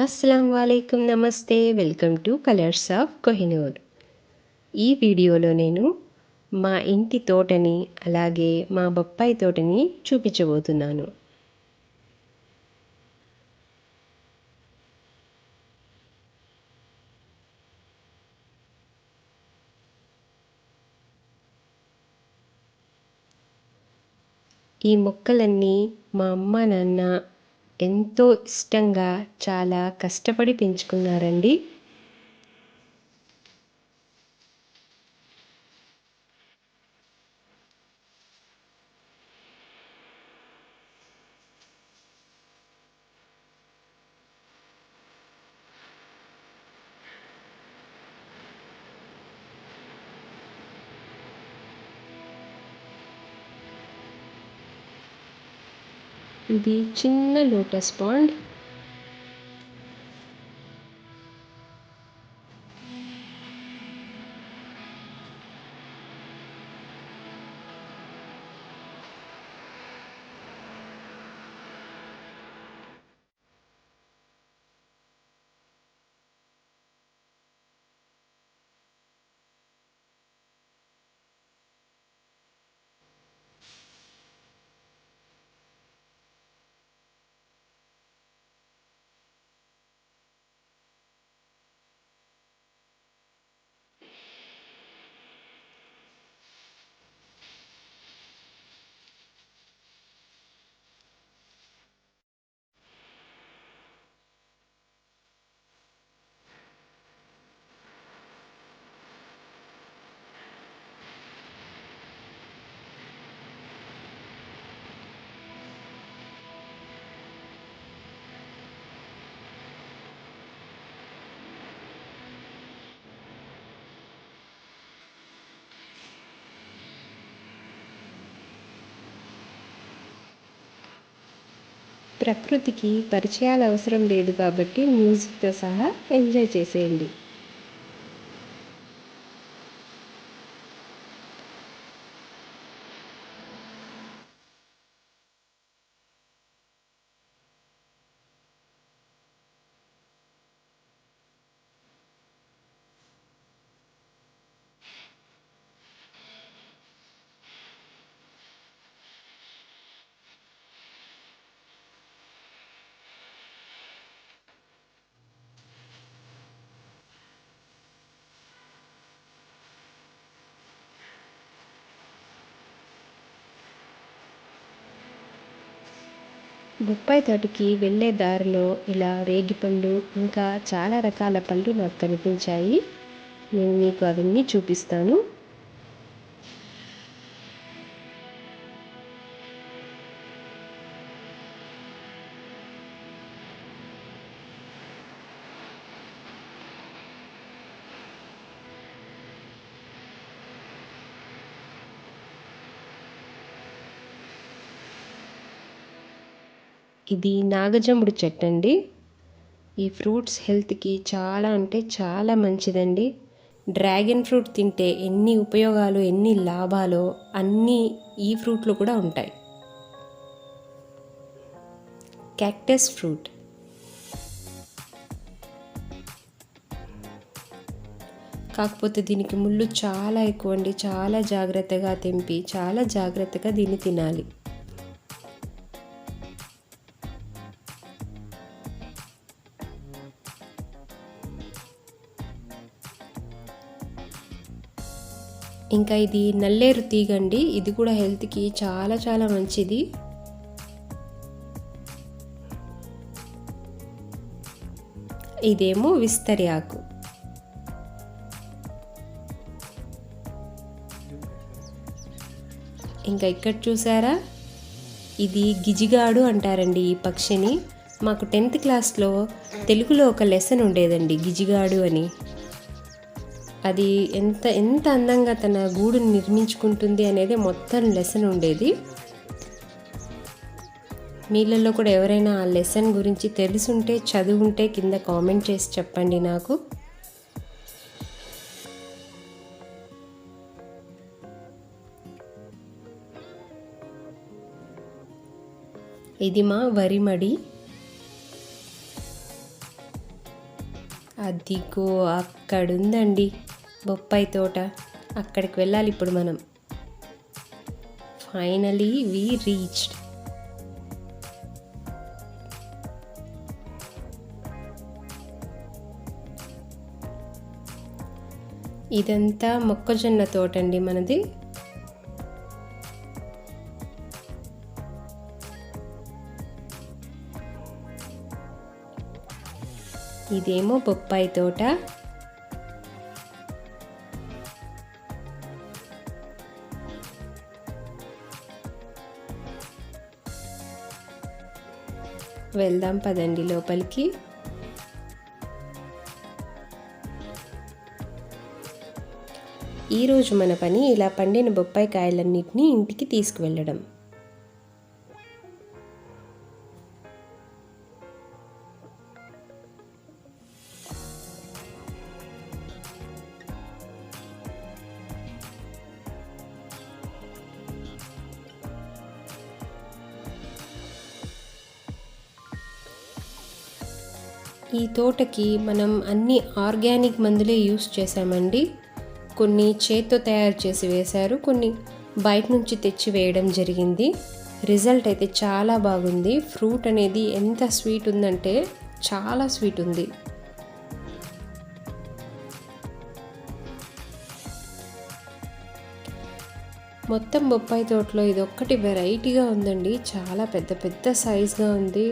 అస్సలం వాలేకుం నమస్తే welcome to colours of Kohinoor. ఈ వీడియోలో నేను మా ఇంటి తోటని అలాగే మా బొప్పాయి తోటని చూపించబోతున్నాను. ఈ మొక్కలన్నీ మా అమ్మ నాన్న ఎంతో ఇష్టంగా చాలా కష్టపడి పెంచుకున్నారండి. ఇది చిన్న లోటస్ పాండ్. ప్రకృతికి పరిచయాలు అవసరం లేదు కాబట్టి మ్యూజిక్తో సహా ఎంజాయ్ చేసేయండి. బొప్పాయి తోటకి వెళ్ళే దారిలో ఇలా రేగిపళ్ళు ఇంకా చాలా రకాల పళ్ళు నాకు కనిపించాయి. నేను మీకు అవన్నీ చూపిస్తాను. ఇది నాగజంబుడు చెట్టు అండి. ఈ ఫ్రూట్స్ హెల్త్కి చాలా అంటే చాలా మంచిదండి. డ్రాగన్ ఫ్రూట్ తింటే ఎన్ని ఉపయోగాలు ఎన్ని లాభాలో అన్నీ ఈ ఫ్రూట్లో కూడా ఉంటాయి. క్యాక్టస్ ఫ్రూట్ కాకపోతే దీనికి ముళ్ళు చాలా ఎక్కువ అండి. చాలా జాగ్రత్తగా తెంపి చాలా జాగ్రత్తగా దీన్ని తినాలి. ఇంకా ఇది నల్లేరు తీగండి. ఇది కూడా హెల్త్కి చాలా చాలా మంచిది. ఇదేమో విస్తరి ఆకు. ఇంకా ఇక్కడ చూసారా, ఇది గిజిగాడు అంటారండి ఈ పక్షిని. మాకు 10th క్లాస్లో తెలుగులో ఒక లెసన్ ఉండేదండి గిజిగాడు అని. అది ఎంత ఎంత అందంగా తన గూడుని నిర్మించుకుంటుంది అనేది మొత్తం లెసన్ ఉండేది. మీళ్ళల్లో కూడా ఎవరైనా ఆ లెసన్ గురించి తెలుసుంటే చదువుంటే కింద కామెంట్ చేసి చెప్పండి నాకు. ఇది మా వరి మడి. అదిగో అక్కడుందండి బొప్పాయి తోట. అక్కడికి వెళ్ళాలి ఇప్పుడు మనం. Finally we reached. ఇదంతా మొక్కజొన్న తోట అండి మనది. ఇదేమో బొప్పాయి తోట. వెళ్దాం పదండి లోపలికి. ఈరోజు మన పని ఇలా పండిన బొప్పాయి కాయలన్నిటినీ ఇంటికి తీసుకువెళ్ళడం. ఈ తోటకి మనం అన్ని ఆర్గానిక్ మందులే యూస్ చేసామండి. కొన్ని చేత్తో తయారు చేసి వేశారు, కొన్ని బయట నుంచి తెచ్చి వేయడం జరిగింది. రిజల్ట్ అయితే చాలా బాగుంది. ఫ్రూట్ అనేది ఎంత స్వీట్ ఉందంటే చాలా స్వీట్ ఉంది. మొత్తం బొప్పాయి తోటలో ఇది ఒక్కటి వెరైటీగా ఉందండి. చాలా పెద్ద పెద్ద సైజ్గా ఉంది.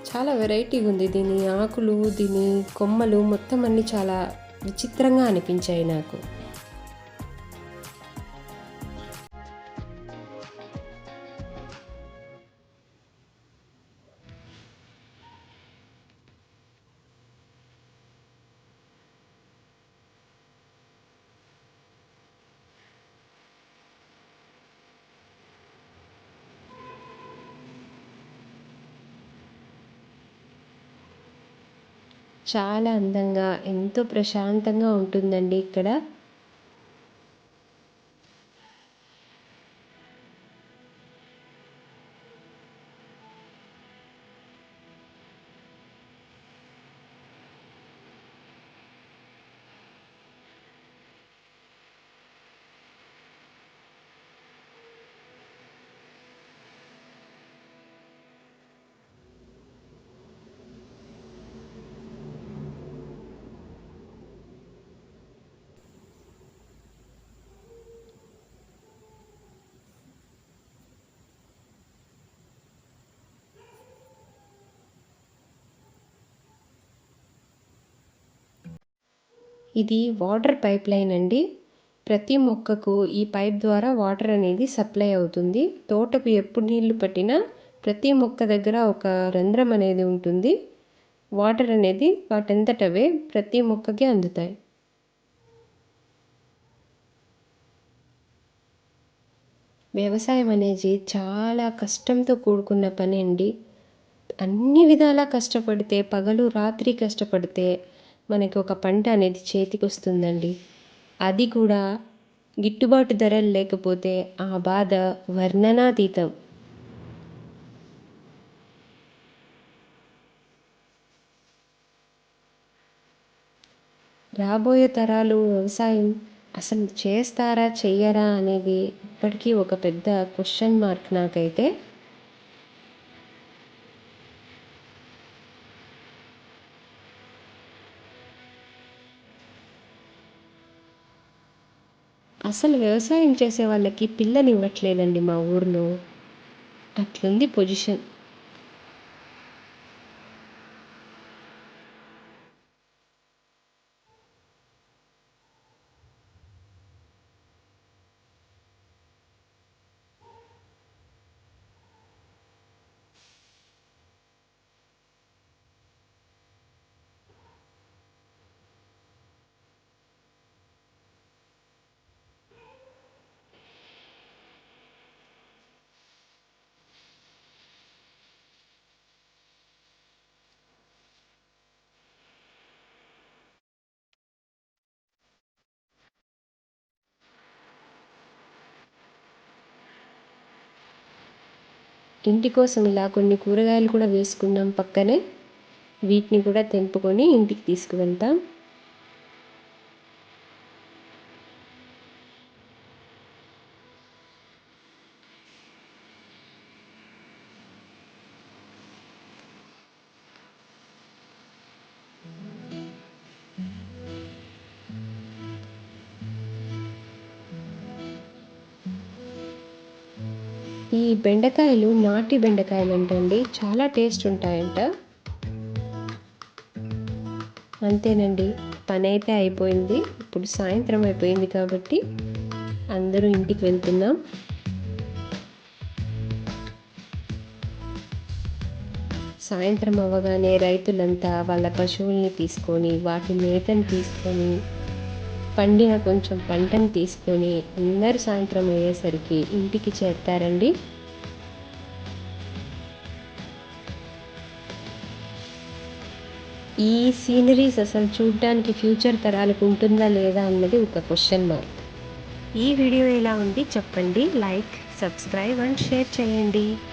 చాలా వెరైటీగా ఉంది. దీని ఆకులు, దీని కొమ్మలు మొత్తం అన్నీ చాలా విచిత్రంగా అనిపించాయి నాకు. చాలా అందంగా, ఎంతో ప్రశాంతంగా ఉంటుందండి ఇక్కడ. ఇది వాటర్ పైప్ లైన్ అండి. ప్రతి మొక్కకు ఈ పైప్ ద్వారా వాటర్ అనేది సప్లై అవుతుంది. తోటకు ఎప్పుడు నీళ్లు పట్టినా ప్రతి మొక్క దగ్గర ఒక రంధ్రం అనేది ఉంటుంది. వాటర్ అనేది వాటంతటవే ప్రతి మొక్కకి అందుతాయి. వ్యవసాయం అనేది చాలా కష్టంతో కూడుకున్న పని అండి. అన్ని విధాలా కష్టపడితే, పగలు రాత్రి కష్టపడితే మనకి ఒక పంట అనేది చేతికి వస్తుందండి. అది కూడా గిట్టుబాటు ధరలు లేకపోతే ఆ బాధ వర్ణనాతీతం. రాబోయే తరాలు వ్యవసాయం అసలు చేస్తారా చెయ్యరా అనేది ఇప్పటికీ ఒక పెద్ద క్వశ్చన్ మార్క్ నాకైతే. అసలు వ్యవసాయం చేసే వాళ్ళకి పిల్లని ఇవ్వట్లేదండి మా ఊర్లో. అట్లుంది పొజిషన్. ఇంటి కోసం ఇలా కొన్ని కూరగాయలు కూడా వేసుకున్నాం పక్కనే. వీటిని కూడా తెంపుకొని ఇంటికి తీసుకువెళ్తాం. ఈ బెండకాయలు నాటి బెండకాయలు అంటండి, చాలా టేస్ట్ ఉంటాయంట. అంతేనండి, పని అయితే అయిపోయింది. ఇప్పుడు సాయంత్రం అయిపోయింది కాబట్టి అందరూ ఇంటికి వెళ్తున్నాం. సాయంత్రం అవ్వగానే రైతులంతా వాళ్ళ పశువుల్ని తీసుకొని వాటి మేతను తీసుకొని పండిన కొంచెం పంటను తీసుకొని అందరూ సాయంత్రం అయ్యేసరికి ఇంటికి చేరుతారండి. ఈ సీనరీస్ అసలు చూడడానికి ఫ్యూచర్ తరాలకు ఉంటుందా లేదా అన్నది ఒక క్వశ్చన్ మార్క్. ఈ వీడియో ఎలా ఉంది చెప్పండి. లైక్, సబ్స్క్రైబ్ అండ్ షేర్ చేయండి.